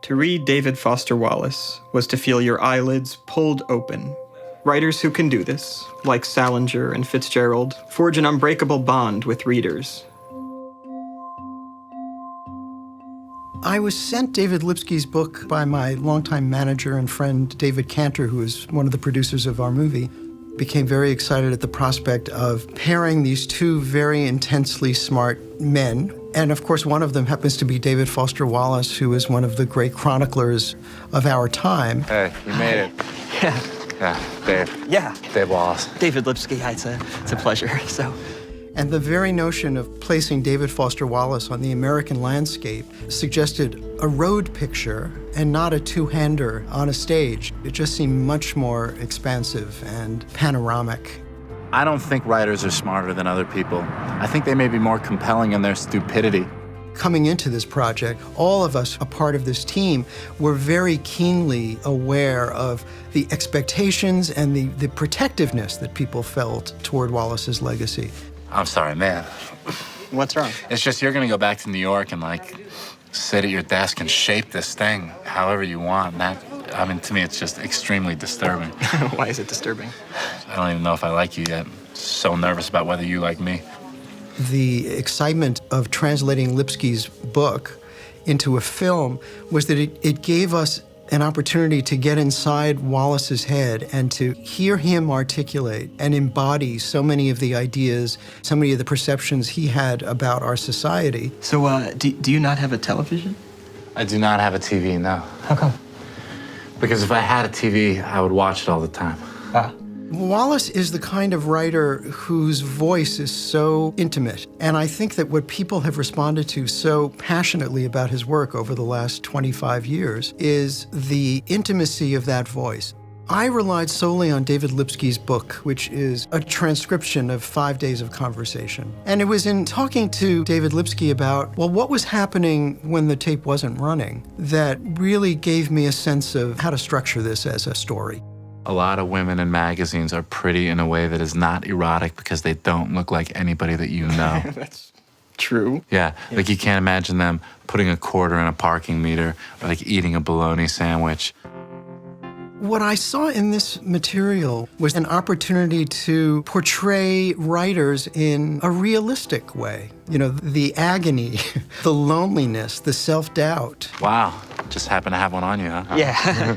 To read David Foster Wallace was to feel your eyelids pulled open. Writers who can do this, like Salinger and Fitzgerald, forge an unbreakable bond with readers. I was sent David Lipsky's book by my longtime manager and friend, David Cantor, who is one of the producers of our movie. Became very excited at the prospect of pairing these two very intensely smart men. And of course, one of them happens to be David Foster Wallace, who is one of the great chroniclers of our time. Hey, you made it. Yeah. Yeah, Dave. Yeah. Dave Wallace. David Lipsky, it's a pleasure, so. And the very notion of placing David Foster Wallace on the American landscape suggested a road picture and not a two-hander on a stage. It just seemed much more expansive and panoramic. I don't think writers are smarter than other people. I think they may be more compelling in their stupidity. Coming into this project, all of us, a part of this team, were very keenly aware of the expectations and the protectiveness that people felt toward Wallace's legacy. I'm sorry, man. What's wrong? It's just you're gonna go back to New York and sit at your desk and shape this thing however you want. And to me, it's just extremely disturbing. Why is it disturbing? I don't even know if I like you yet. So nervous about whether you like me. The excitement of translating Lipsky's book into a film was that it gave us an opportunity to get inside Wallace's head and to hear him articulate and embody so many of the ideas, so many of the perceptions he had about our society. So, do you not have a television? I do not have a TV, no. How come? Because if I had a TV, I would watch it all the time. Wallace is the kind of writer whose voice is so intimate. And I think that what people have responded to so passionately about his work over the last 25 years is the intimacy of that voice. I relied solely on David Lipsky's book, which is a transcription of 5 days of conversation. And it was in talking to David Lipsky about, well, what was happening when the tape wasn't running that really gave me a sense of how to structure this as a story. A lot of women in magazines are pretty in a way that is not erotic because they don't look like anybody that you know. That's true. Yeah, like you can't imagine them putting a quarter in a parking meter or eating a bologna sandwich. What I saw in this material was an opportunity to portray writers in a realistic way. You know, the agony, the loneliness, the self-doubt. Wow, just happen to have one on you, huh? Yeah.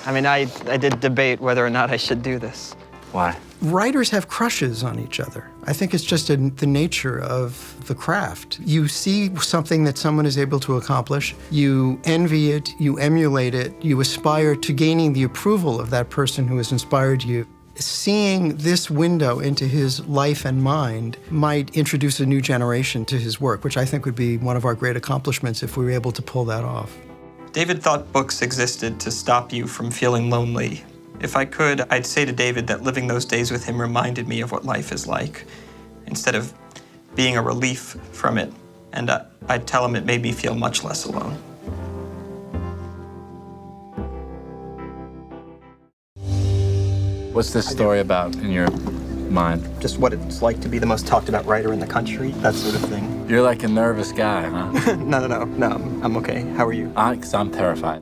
I mean, I did debate whether or not I should do this. Why? Writers have crushes on each other. I think it's just the nature of the craft. You see something that someone is able to accomplish, you envy it, you emulate it, you aspire to gaining the approval of that person who has inspired you. Seeing this window into his life and mind might introduce a new generation to his work, which I think would be one of our great accomplishments if we were able to pull that off. David thought books existed to stop you from feeling lonely. If I could, I'd say to David that living those days with him reminded me of what life is like, instead of being a relief from it. And I'd tell him it made me feel much less alone. What's this story about in your mind? Just what it's like to be the most talked about writer in the country, that sort of thing. You're like a nervous guy, huh? No, I'm okay. How are you? Because I'm terrified.